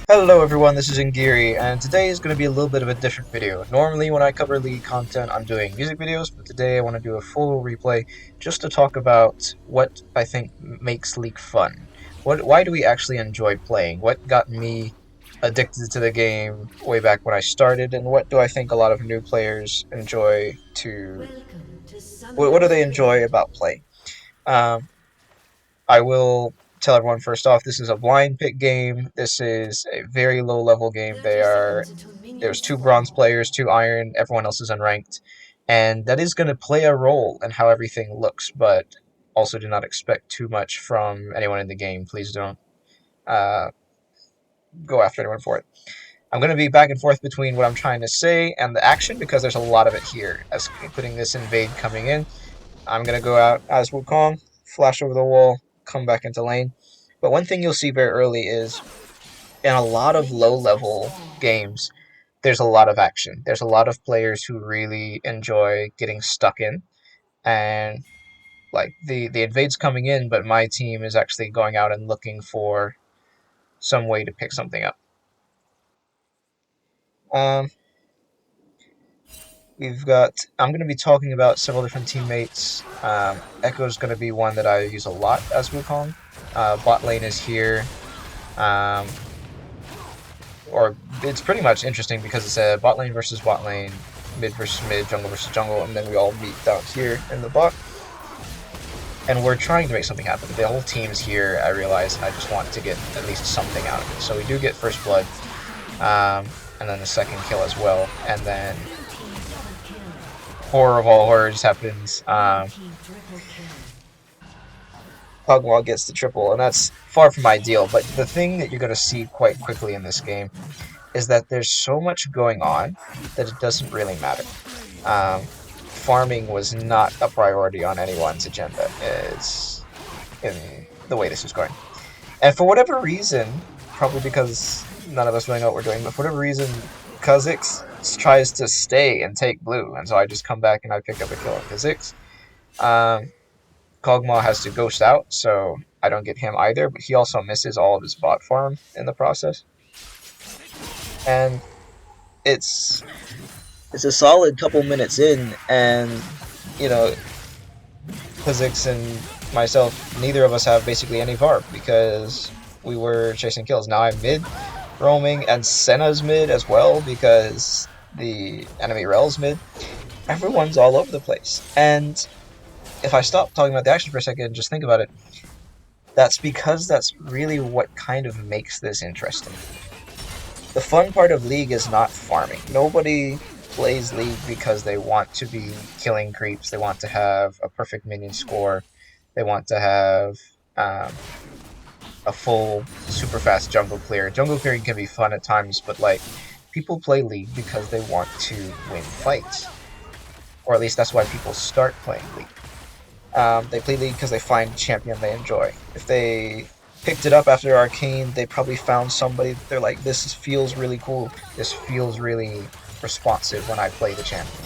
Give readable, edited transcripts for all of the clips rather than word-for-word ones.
Hello everyone, this is Ngiri, and today is going to be a little bit of a different video. Normally when I cover League content, I'm doing music videos, but today I want to do a full replay just to talk about what I think makes League fun. Why do we actually enjoy playing? What got me addicted to the game way back when I started, and what do I think a lot of new players enjoy to... what do they enjoy about playing? Um, I will tell everyone first off, this is a blind pick game. This is a very low level game. There's two bronze players, two iron, everyone else is unranked. And that is going to play a role in how everything looks, but also do not expect too much from anyone in the game. Please don't uh, go after anyone for it. I'm going to be back and forth between what I'm trying to say and the action because there's a lot of it here, as including this invade coming in. I'm going to go out as Wukong, flash over the wall, come back into lane. But one thing you'll see very early is in a lot of low level games, there's a lot of action. There's a lot of players who really enjoy getting stuck in. And like the invade's coming in, but my team is actually going out and looking for some way to pick something up. Um, I'm going to be talking about several different teammates. Echo's going to be one that I use a lot as Wukong. Bot lane is here. Um, or it's pretty much interesting because it's a bot lane versus bot lane, mid versus mid, jungle versus jungle, and then we all meet down here in the bot. And we're trying to make something happen. The whole team's here. I realize I just want to get at least something out of it. So we do get first blood, and then the second kill as well. And then horror of all horrors happens. Pugwall gets the triple, and that's far from ideal. But the thing that you're going to see quite quickly in this game is that there's so much going on that it doesn't really matter. Farming was not a priority on anyone's agenda is in the way this is going. And for whatever reason, probably because none of us really know what we're doing, but for whatever reason, Kha'Zix tries to stay and take blue, and so I just come back and I pick up a kill on Kha'Zix. Kog'Maw has to ghost out, so I don't get him either, but he also misses all of his bot farm in the process. And it's a solid couple minutes in, and you know, Kha'Zix and myself, neither of us have basically any VARP because we were chasing kills. Now I'm mid roaming, and Senna's mid as well because the enemy Rel's mid. Everyone's all over the place. And if I stop talking about the action for a second and just think about it, that's because that's really what kind of makes this interesting. The fun part of League is not farming. Nobody plays League because they want to be killing creeps. They want to have a perfect minion score. They want to have a full, super fast jungle clear. Jungle clearing can be fun at times, but like people play League because they want to win fights, or at least that's why people start playing League. They play League because they find a champion they enjoy. If they picked it up after Arcane, they probably found somebody that they're like, this feels really cool. This feels really responsive when I play the champion.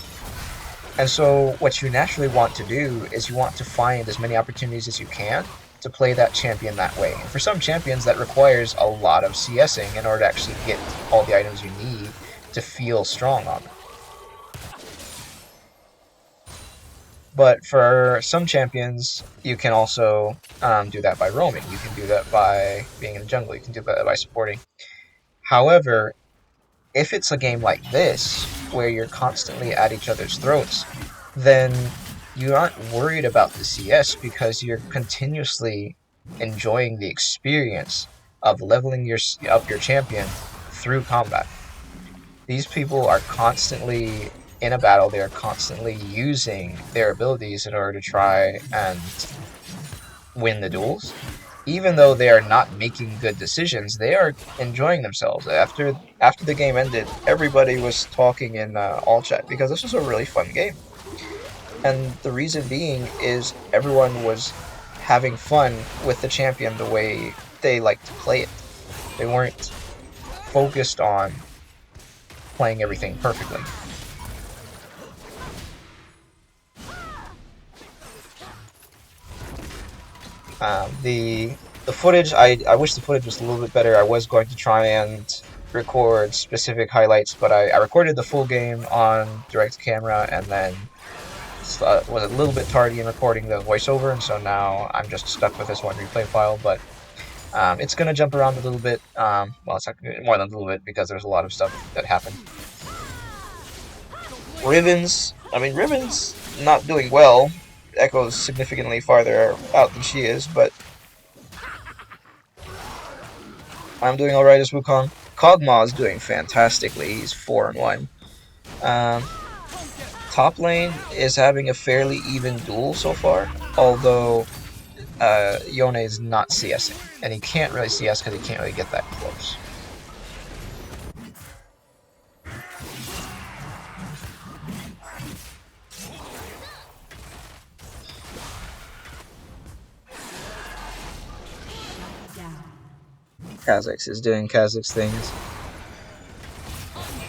And so what you naturally want to do is you want to find as many opportunities as you can to play that champion that way. And for some champions, that requires a lot of CSing in order to actually get all the items you need to feel strong on them. But for some champions, you can also do that by roaming. You can do that by being in the jungle. You can do that by supporting. However, if it's a game like this, where you're constantly at each other's throats, then you're not worried about the CS because you're continuously enjoying the experience of leveling up your champion through combat. These people are constantly in a battle. They are constantly using their abilities in order to try and win the duels. Even though they are not making good decisions, they are enjoying themselves. After the game ended, everybody was talking in all chat because this was a really fun game. And the reason being is everyone was having fun with the champion the way they like to play it. They weren't focused on playing everything perfectly. The The footage, I wish the footage was a little bit better. I was going to try and record specific highlights, but I recorded the full game on direct camera and then was a little bit tardy in recording the voiceover, and so now I'm just stuck with this one replay file, but it's going to jump around a little bit. Well, it's not more than a little bit because there's a lot of stuff that happened. Riven's not doing well. Echo's significantly farther out than she is, but I'm doing alright as Wukong. Kog'Maw is doing fantastically. He's 4-1. Top lane is having a fairly even duel so far, although Yone is not CSing, and he can't really CS because he can't really get that close. Kha'Zix is doing Kha'Zix things.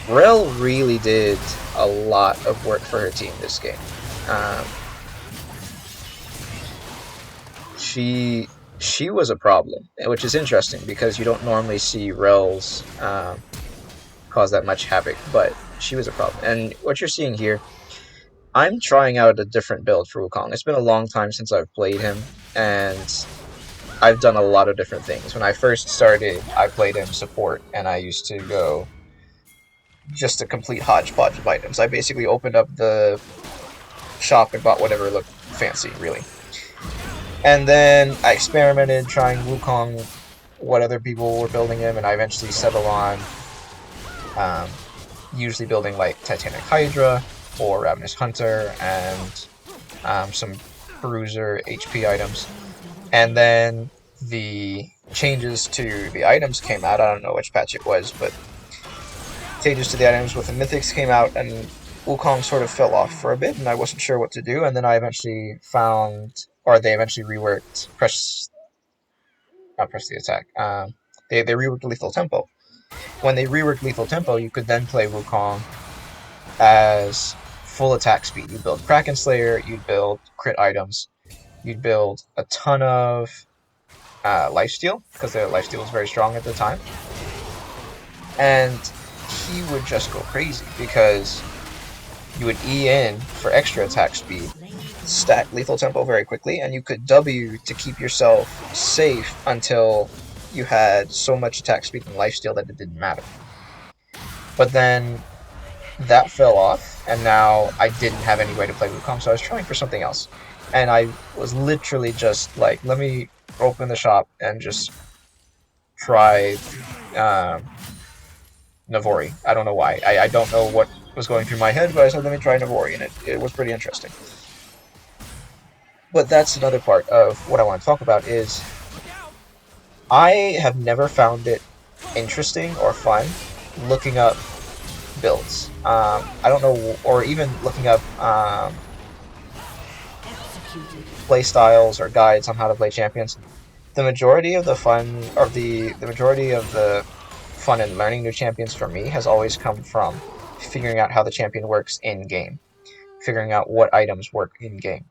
Rell really did a lot of work for her team this game. She was a problem, which is interesting because you don't normally see Rells cause that much havoc, but she was a problem. And what you're seeing here, I'm trying out a different build for Wukong. It's been a long time since I've played him, and I've done a lot of different things. When I first started, I played him support, and I used to go just a complete hodgepodge of items. I basically opened up the shop and bought whatever looked fancy, really. And then I experimented trying Wukong, what other people were building him, and I eventually settled on usually building like Titanic Hydra or Ravenous Hunter and some Bruiser HP items. And then the changes to the items came out. I don't know which patch it was, but changes to the items with the mythics came out, and Wukong sort of fell off for a bit, and I wasn't sure what to do. And then I eventually found, or they eventually reworked not press the attack. They reworked Lethal Tempo. When they reworked Lethal Tempo, you could then play Wukong as full attack speed. You'd build Kraken Slayer, you'd build crit items, you'd build a ton of lifesteal, because their lifesteal was very strong at the time. And he would just go crazy, because you would E in for extra attack speed, stack Lethal Tempo very quickly, and you could W to keep yourself safe until you had so much attack speed and lifesteal that it didn't matter. But then that fell off, and now I didn't have any way to play Wukong, so I was trying for something else. And I was literally just like, let me open the shop and just try Navori. I don't know why. I don't know what was going through my head, but I said, let me try Navori, and it was pretty interesting. But that's another part of what I want to talk about is I have never found it interesting or fun looking up builds. I don't know, or even looking up play styles or guides on how to play champions. The majority of the fun, or the majority of the fun in learning new champions for me has always come from figuring out how the champion works in game, figuring out what items work in game.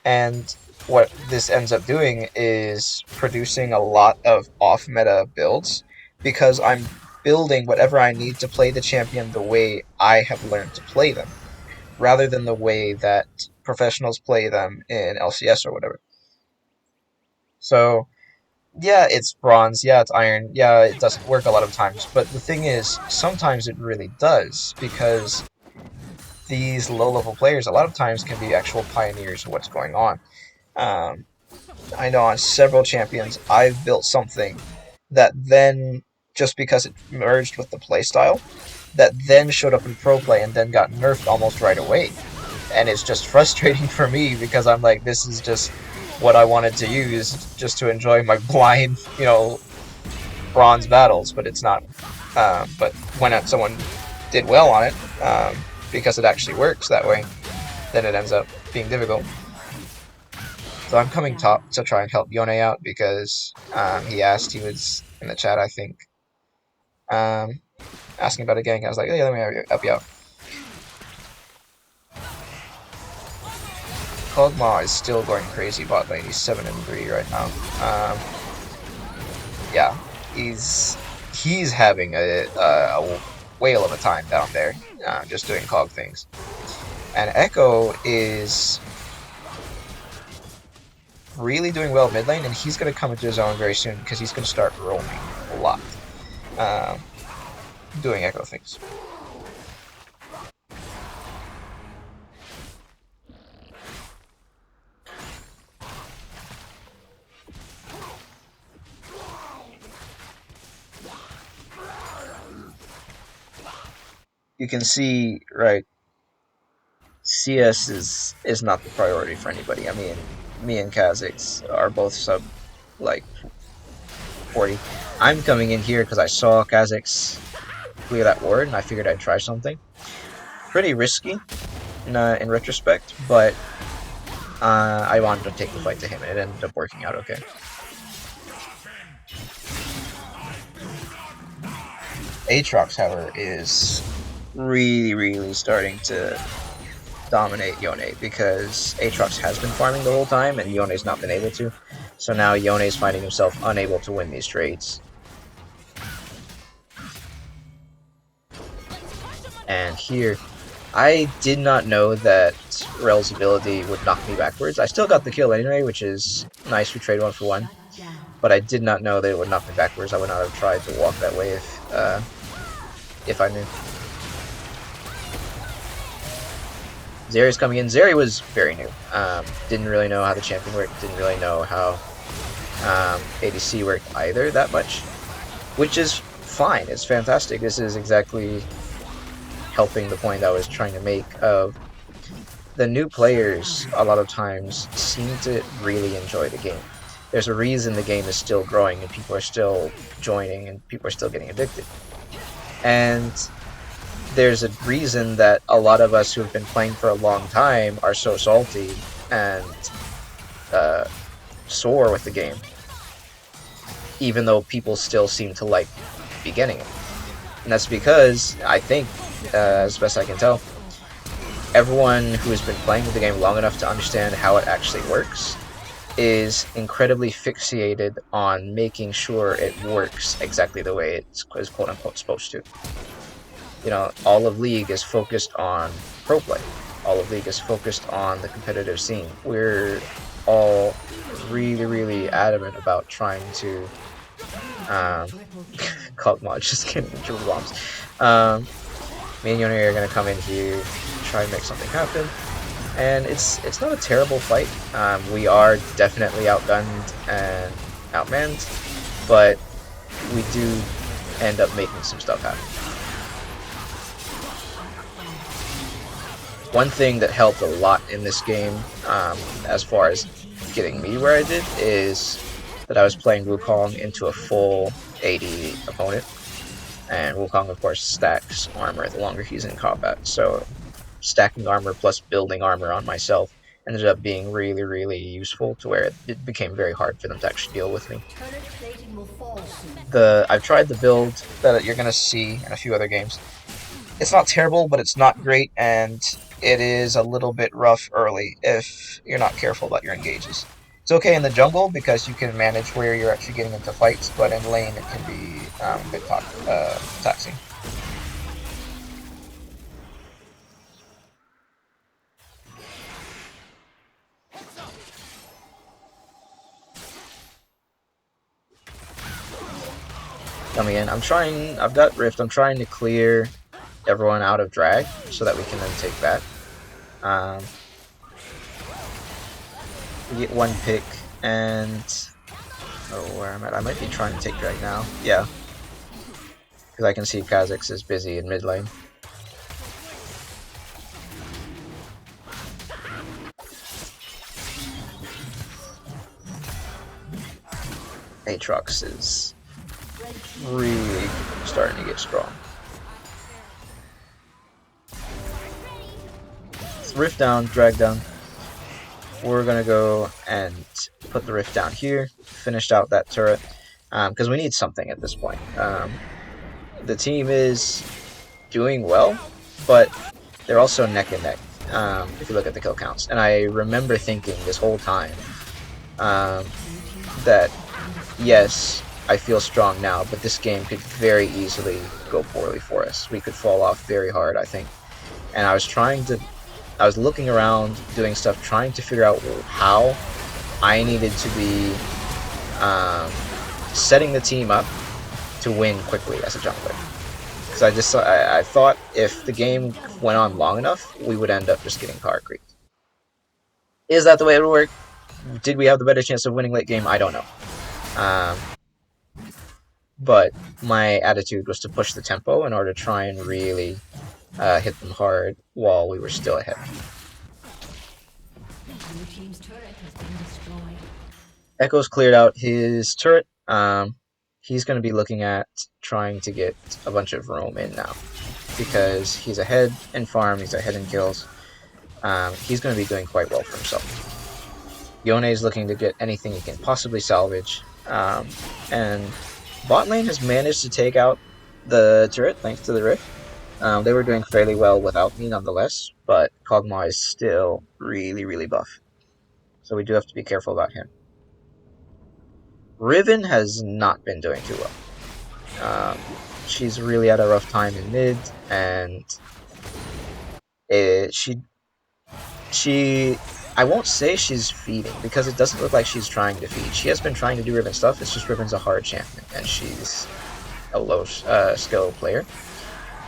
And what this ends up doing is producing a lot of off-meta builds, because I'm building whatever I need to play the champion the way I have learned to play them, rather than the way that professionals play them in LCS or whatever. So, yeah, it's bronze, yeah, it's iron, yeah, it doesn't work a lot of times, but the thing is, sometimes it really does, because these low-level players a lot of times can be actual pioneers of what's going on. I know on several champions I've built something that then, just because it merged with the playstyle, that then showed up in pro play and then got nerfed almost right away. And it's just frustrating for me, because I'm like, this is just what I wanted to use just to enjoy my blind, bronze battles, but it's not. But when someone did well on it, because it actually works that way, then it ends up being difficult. So I'm coming top to try and help Yone out, because he asked, he was in the chat, I think, asking about a gank. I was like, yeah, let me help you out. Kog'Maw is still going crazy bot lane. He's 7-3 right now. yeah, he's having a whale of a time down there, just doing cog things. And Echo is really doing well mid lane, and he's going to come into his own very soon because he's going to start roaming a lot, um, doing Echo things. You can see, right, CS is not the priority for anybody. I mean, me and Kha'Zix are both sub like 40. I'm coming in here because I saw Kha'Zix clear that ward, and I figured I'd try something. Pretty risky in retrospect, but I wanted to take the fight to him, and it ended up working out okay. Aatrox, however, is really starting to dominate Yone because Aatrox has been farming the whole time and Yone's not been able to. So now Yone's finding himself unable to win these trades. And here, I did not know that Rel's ability would knock me backwards. I still got the kill anyway, which is nice. We trade 1 for 1. But I did not know that it would knock me backwards. I would not have tried to walk that way if I knew. Zeri's coming in. Zeri was very new. Didn't really know how the champion worked. Didn't really know how ADC worked either that much. Which is fine. It's fantastic. This is exactly helping the point I was trying to make of the new players a lot of times seem to really enjoy the game. There's a reason the game is still growing and people are still joining and people are still getting addicted. And there's a reason that a lot of us who have been playing for a long time are so salty and sore with the game, even though people still seem to like beginning it. And that's because, I think, as best I can tell, everyone who has been playing with the game long enough to understand how it actually works is incredibly fixated on making sure it works exactly the way it's quote-unquote supposed to. You know, all of League is focused on pro play. All of League is focused on the competitive scene. We're all really adamant about trying to Cog Mod, just kidding, triple bombs. Me and Yone are gonna come in here, try and make something happen. And it's not a terrible fight. We are definitely outgunned and outmanned, but we do end up making some stuff happen. One thing that helped a lot in this game, as far as getting me where I did, is that I was playing Wukong into a full AD opponent. And Wukong, of course, stacks armor the longer he's in combat. So stacking armor plus building armor on myself ended up being really useful to where it became very hard for them to actually deal with me. I've tried the build that you're going to see in a few other games. It's not terrible, but it's not great, and it is a little bit rough early if you're not careful about your engages. It's okay in the jungle because you can manage where you're actually getting into fights, but in lane it can be a bit taxing. Coming in, I've got Rift, I'm trying to clear everyone out of drag so that we can then take that. We get 1 pick, and where I'm at, I might be trying to take drag now. Yeah, because I can see Kha'Zix is busy in mid lane. Aatrox is really starting to get strong. Rift down, drag down. We're gonna go and put the Rift down here, finished out that turret, because we need something at this point. The team is doing well, but they're also neck and neck, if you look at the kill counts. And I remember thinking this whole time that, yes, I feel strong now, but this game could very easily go poorly for us. We could fall off very hard, I think. And I was looking around, doing stuff, trying to figure out how I needed to be setting the team up to win quickly as a jungler. Because I thought if the game went on long enough, we would end up just getting power creep. Is that the way it would work? Did we have the better chance of winning late game? I don't know. But my attitude was to push the tempo in order to try and really hit them hard while we were still ahead. Echo's cleared out his turret. He's going to be looking at trying to get a bunch of roam in now. Because he's ahead in farm, he's ahead in kills. He's going to be doing quite well for himself. Yone is looking to get anything he can possibly salvage. And bot lane has managed to take out the turret thanks to the Rift. They were doing fairly well without me nonetheless, but Kog'Maw is still really, really buff. So we do have to be careful about him. Riven has not been doing too well. She's really had a rough time in mid, and I won't say she's feeding, because it doesn't look like she's trying to feed. She has been trying to do Riven stuff, it's just Riven's a hard champion, and she's a low skill player,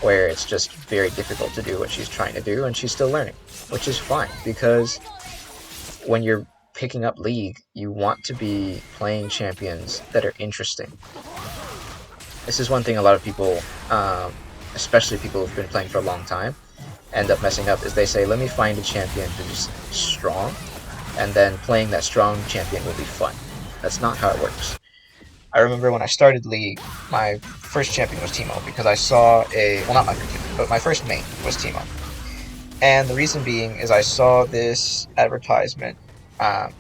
where it's just very difficult to do what she's trying to do, and she's still learning, which is fine, because when you're picking up League, you want to be playing champions that are interesting. This is one thing a lot of people, especially people who've been playing for a long time, end up messing up, is they say, let me find a champion who's strong, and then playing that strong champion will be fun. That's not how it works. I remember when I started League, my first champion was Teemo, because I saw well, not my first champion, but my first main was Teemo. And the reason being is I saw this advertisement, I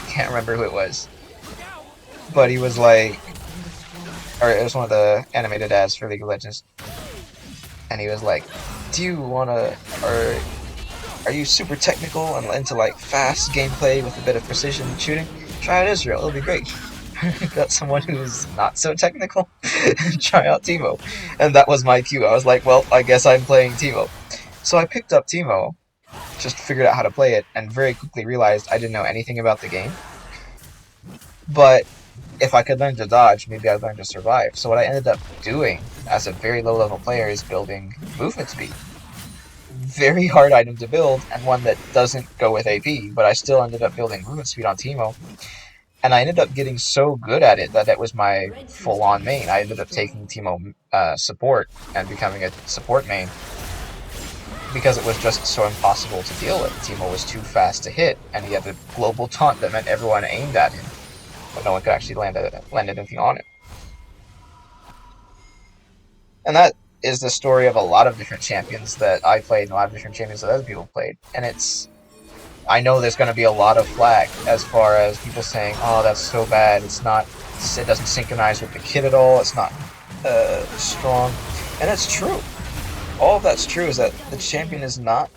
can't remember who it was, but he was like, or it was one of the animated ads for League of Legends, and he was like, do you wanna, or are you super technical and into like fast gameplay with a bit of precision shooting? Try out Israel, it'll be great. Got someone who's not so technical, try out Teemo. And that was my cue. I was like, well, I guess I'm playing Teemo. So I picked up Teemo, just figured out how to play it, and very quickly realized I didn't know anything about the game. But if I could learn to dodge, maybe I'd learn to survive. So what I ended up doing as a very low level player is building movement speed. Very hard item to build, and one that doesn't go with AP, but I still ended up building movement speed on Teemo. And I ended up getting so good at it that was my full-on main. I ended up taking Teemo support and becoming a support main, because it was just so impossible to deal with. Teemo was too fast to hit, and he had a global taunt that meant everyone aimed at him, but no one could actually land anything on him. And that is the story of a lot of different champions that I played and a lot of different champions that other people played. And I know there's going to be a lot of flack as far as people saying, oh, that's so bad, it doesn't synchronize with the kit at all, it's not strong. And it's true. All of that's true, is that the champion is not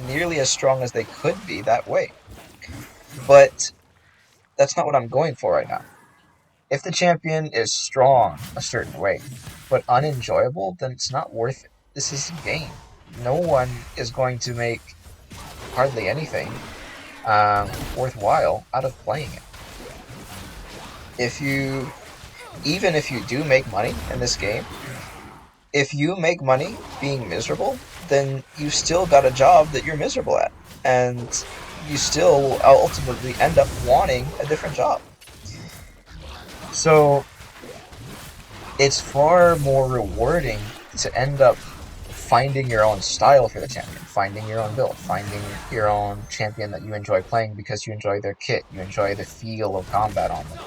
nearly as strong as they could be that way. But that's not what I'm going for right now. If the champion is strong a certain way, but unenjoyable, then it's not worth it. This is a game. No one is going to make hardly anything worthwhile out of playing it. Even if you do make money in this game, if you make money being miserable, then you still got a job that you're miserable at, and you still ultimately end up wanting a different job. So it's far more rewarding to end up finding your own style for the champion, finding your own build, finding your own champion that you enjoy playing because you enjoy their kit, you enjoy the feel of combat on them,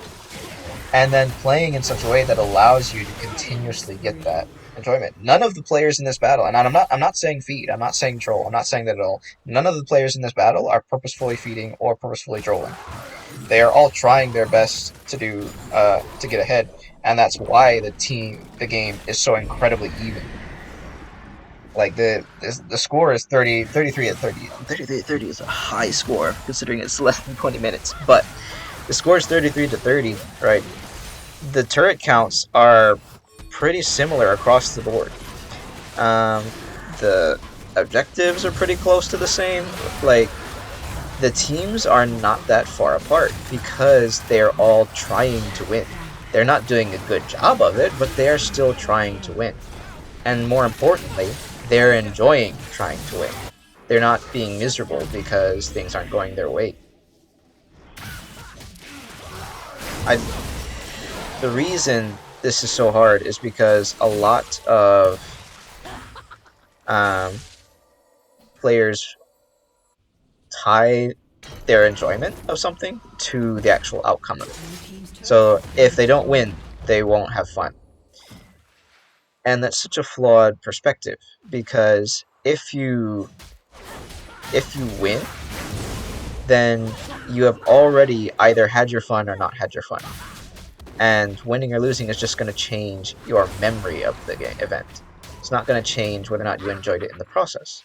and then playing in such a way that allows you to continuously get that enjoyment. None of the players in this battle, and I'm not saying feed, I'm not saying troll, I'm not saying that at all. None of the players in this battle are purposefully feeding or purposefully trolling. They are all trying their best to get ahead, and that's why the game is so incredibly even. Like the score is 33 at 30. 33 at 30 is a high score considering it's less than 20 minutes. But the score is 33 to 30, right? the turret counts are pretty similar across the board. The objectives are pretty close to the same. Like, the teams are not that far apart because they're all trying to win. They're not doing a good job of it, but they are still trying to win. And more importantly, they're enjoying trying to win. They're not being miserable because things aren't going their way. The reason this is so hard is because a lot of players tie their enjoyment of something to the actual outcome of it. So if they don't win, they won't have fun. And that's such a flawed perspective, because if you win, then you have already either had your fun or not had your fun. And winning or losing is just going to change your memory of the event. It's not going to change whether or not you enjoyed it in the process.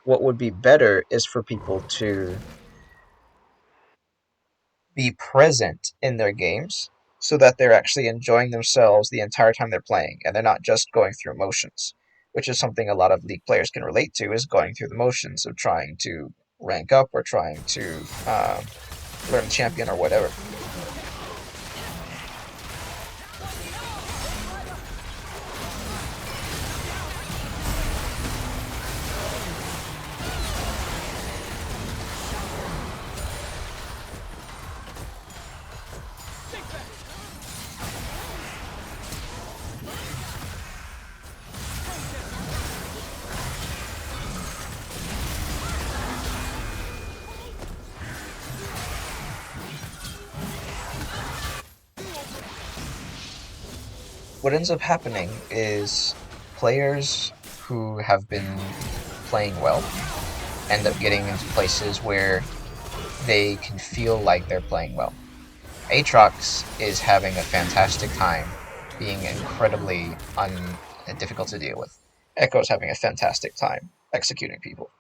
What would be better is for people to be present in their games so that they're actually enjoying themselves the entire time they're playing, and they're not just going through motions, which is something a lot of League players can relate to, is going through the motions of trying to rank up or trying to learn champion or whatever. What ends up happening is players who have been playing well end up getting into places where they can feel like they're playing well. Aatrox is having a fantastic time, being incredibly difficult to deal with. Echo's having a fantastic time executing people.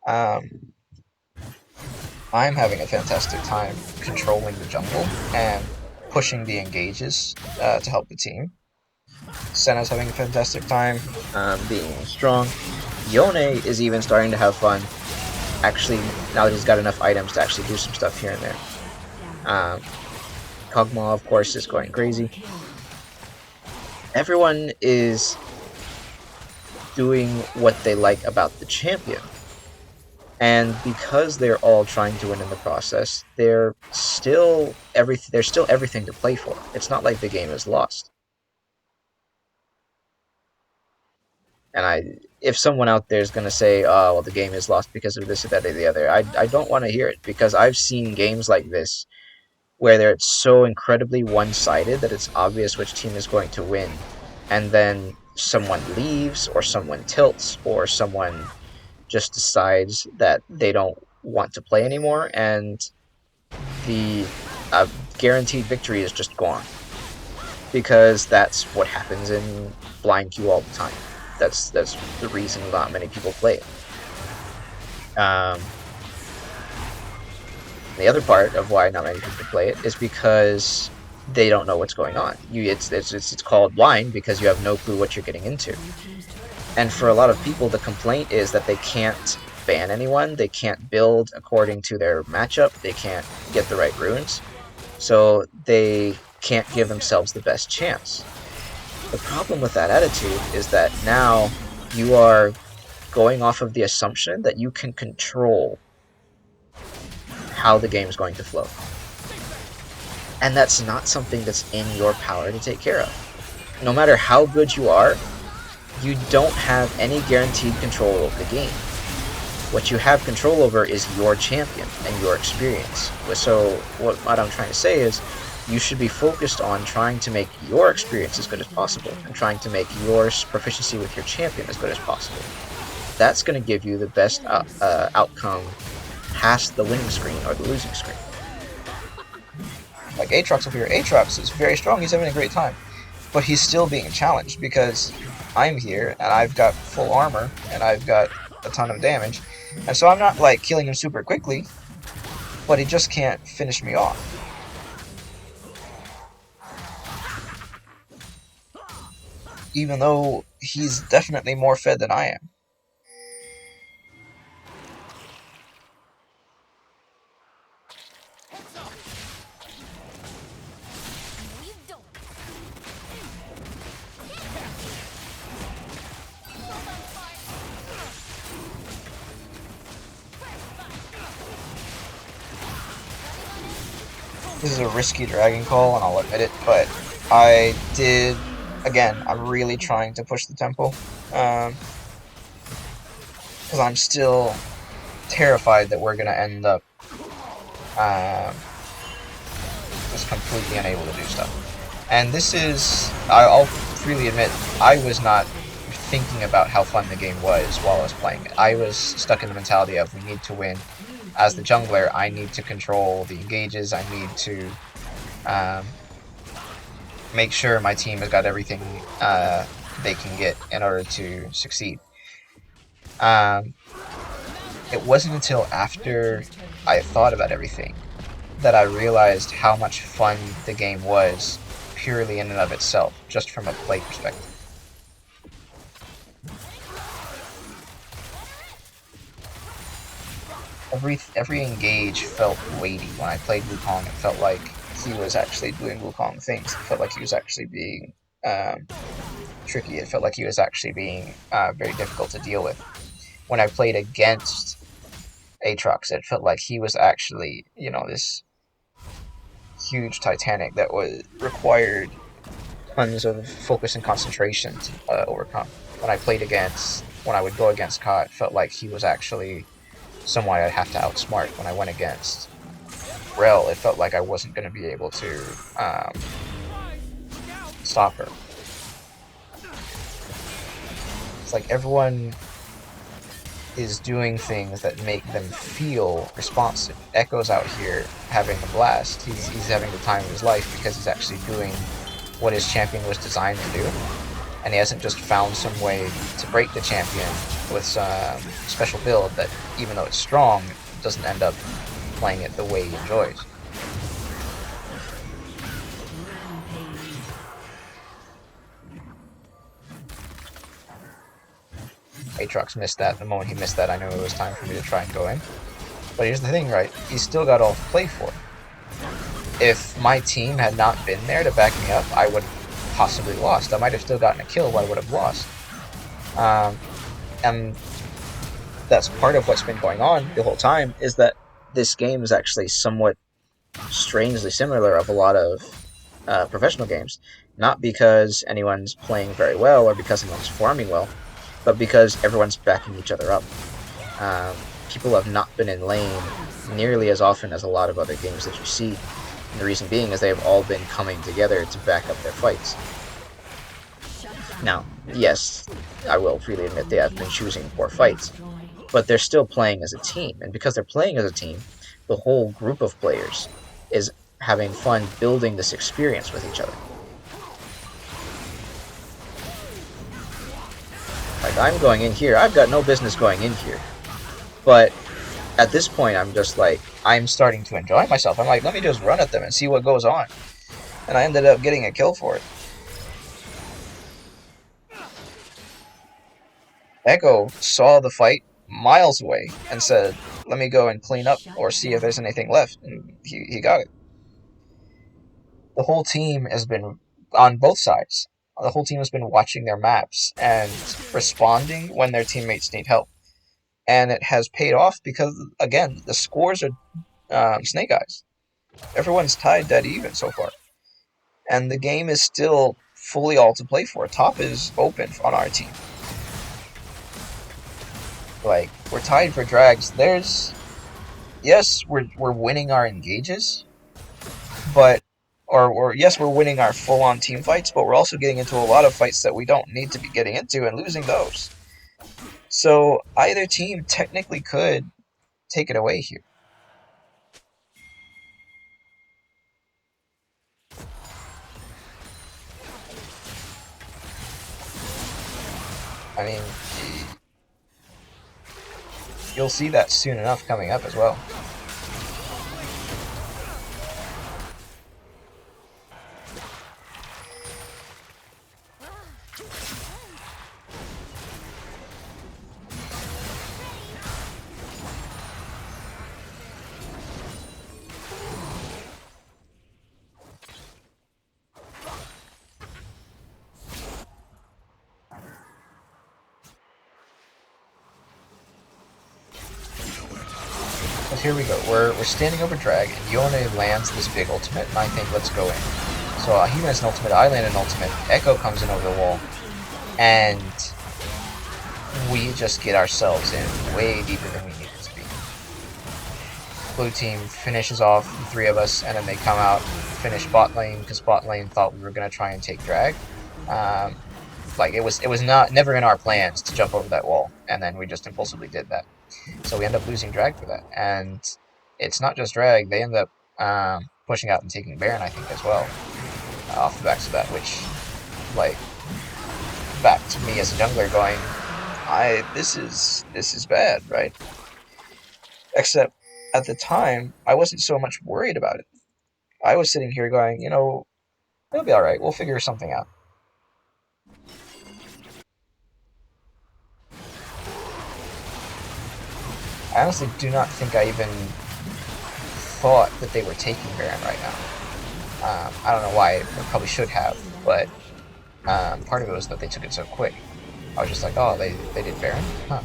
I'm having a fantastic time controlling the jungle and pushing the engages to help the team. Senna's having a fantastic time being strong. Yone is even starting to have fun. Actually, now that he's got enough items to actually do some stuff here and there. Kog'Maw, of course, is going crazy. Everyone is doing what they like about the champion. And because they're all trying to win in the process, they're still everything to play for. It's not like the game is lost. And if someone out there is going to say, oh, well, the game is lost because of this or that or the other, I don't want to hear it, because I've seen games like this where it's so incredibly one-sided that it's obvious which team is going to win, and then someone leaves, or someone tilts, or someone just decides that they don't want to play anymore, and the guaranteed victory is just gone. Because that's what happens in blind queue all the time. That's the reason not many people play it. The other part of why not many people play it is because they don't know what's going on. It's called blind because you have no clue what you're getting into. And for a lot of people, the complaint is that they can't ban anyone, they can't build according to their matchup, they can't get the right runes, so they can't give themselves the best chance. The problem with that attitude is that now you are going off of the assumption that you can control how the game is going to flow. And that's not something that's in your power to take care of. No matter how good you are, you don't have any guaranteed control over the game. What you have control over is your champion and your experience. So what I'm trying to say is, you should be focused on trying to make your experience as good as possible, and trying to make your proficiency with your champion as good as possible. That's going to give you the best outcome past the winning screen or the losing screen. Like Aatrox over here. Aatrox is very strong, he's having a great time. But he's still being challenged because I'm here and I've got full armor and I've got a ton of damage. And so I'm not like killing him super quickly, but he just can't finish me off. even though he's definitely more fed than I am. This is a risky dragon call, and I'll admit it, but I did, again, I'm really trying to push the tempo, because I'm still terrified that we're going to end up just completely unable to do stuff. And this is, I'll freely admit, I was not thinking about how fun the game was while I was playing it. I was stuck in the mentality of, we need to win. As the jungler, I need to control the engages, I need to make sure my team has got everything they can get in order to succeed. It wasn't until after I thought about everything that I realized how much fun the game was purely in and of itself, just from a play perspective. Every engage felt weighty. When I played Wukong, it felt like he was actually doing Wukong things. It felt like he was actually being tricky. It felt like he was actually being very difficult to deal with. When I played against Aatrox, it felt like he was actually, you know, this huge Titanic that required tons of focus and concentration to overcome. When I would go against Ka, it felt like he was actually someone I'd have to outsmart. When I went against Rell, it felt like I wasn't going to be able to stop her. It's like everyone is doing things that make them feel responsive. Echo's out here having a blast. He's having the time of his life because he's actually doing what his champion was designed to do. And he hasn't just found some way to break the champion with some special build that, even though it's strong, doesn't end up playing it the way he enjoys. Aatrox missed that. The moment he missed that, I knew it was time for me to try and go in. But here's the thing, right? He's still got all to play for. If my team had not been there to back me up, I would have possibly lost. I might have still gotten a kill, but I would have lost. And that's part of what's been going on the whole time, is that this game is actually somewhat strangely similar of a lot of professional games. Not because anyone's playing very well or because anyone's farming well, but because everyone's backing each other up. People have not been in lane nearly as often as a lot of other games that you see. And the reason being is they have all been coming together to back up their fights. Now, yes, I will freely admit they have been choosing poor fights, but they're still playing as a team. And because they're playing as a team, the whole group of players is having fun building this experience with each other. Like, I'm going in here. I've got no business going in here. But at this point, I'm just like, I'm starting to enjoy myself. I'm like, let me just run at them and see what goes on. And I ended up getting a kill for it. Echo saw the fight miles away and said, let me go and clean up or see if there's anything left. And he got it. The whole team has been on both sides. The whole team has been watching their maps and responding when their teammates need help. And it has paid off because, again, the scores are Snake Eyes. Everyone's tied dead even so far. And the game is still fully all to play for. Top is open on our team. Like, we're tied for drags. Yes, we're winning our engages, but yes, we're winning our full-on team fights, but we're also getting into a lot of fights that we don't need to be getting into and losing those. So either team technically could take it away here. I mean, you'll see that soon enough coming up as well. Because here we go. We're standing over drag, and Yone lands this big ultimate, and I think let's go in. So he lands an ultimate, I land an ultimate, Echo comes in over the wall, and we just get ourselves in way deeper than we needed to be. Blue team finishes off the three of us, and then they come out, finish bot lane, because bot lane thought we were going to try and take drag. Like it was not never in our plans to jump over that wall, and then we just impulsively did that. So we end up losing drag for that, and it's not just drag; they end up pushing out and taking Baron, I think, as well, off the backs of that. Which, like, back to me as a jungler going, this is bad, right? Except at the time, I wasn't so much worried about it. I was sitting here going, it'll be all right. We'll figure something out. I honestly do not think I even thought that they were taking Baron right now. I don't know why. I probably should have, but part of it was that they took it so quick. I was just like, oh, they did Baron? Huh.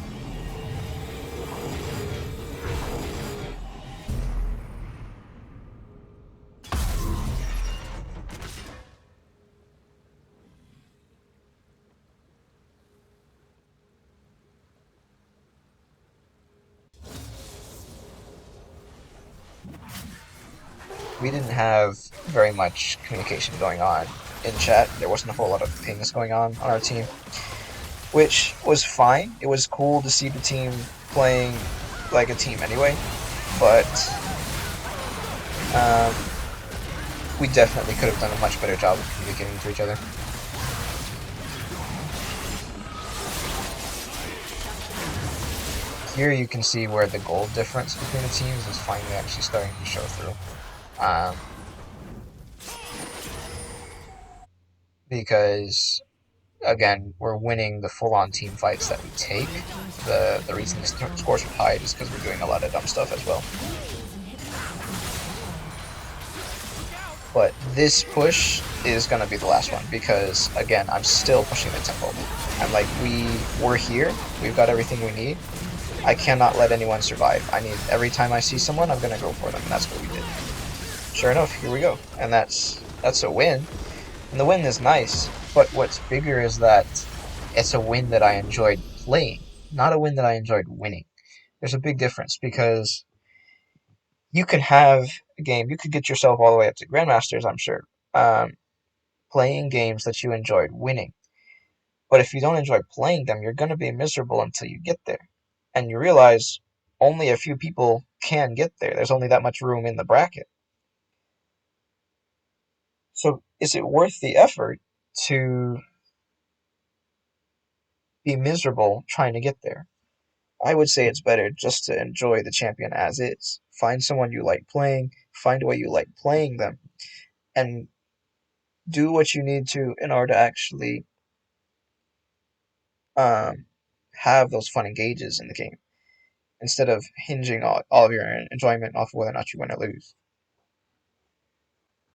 We didn't have very much communication going on in chat. There wasn't a whole lot of pings going on our team, which was fine. It was cool to see the team playing like a team anyway, but um, we definitely could have done a much better job of communicating to each other. Here you can see where the gold difference between the teams is finally actually starting to show through. Because, again, we're winning the full-on team fights that we take. The reason the scores are tied is because we're doing a lot of dumb stuff as well. But this push is going to be the last one because, again, I'm still pushing the tempo. I'm like, we're here. We've got everything we need. I cannot let anyone survive. Every time I see someone, I'm going to go for them, and that's what we did. Sure enough, here we go. And that's a win. And the win is nice, but what's bigger is that it's a win that I enjoyed playing, not a win that I enjoyed winning. There's a big difference because you can have a game, you could get yourself all the way up to Grandmasters, I'm sure, playing games that you enjoyed winning. But if you don't enjoy playing them, you're going to be miserable until you get there. And you realize only a few people can get there. There's only that much room in the bracket. So is it worth the effort to be miserable trying to get there? I would say it's better just to enjoy the champion as is. Find someone you like playing, find a way you like playing them, and do what you need to in order to actually um, have those fun engages in the game instead of hinging all of your enjoyment off of whether or not you win or lose.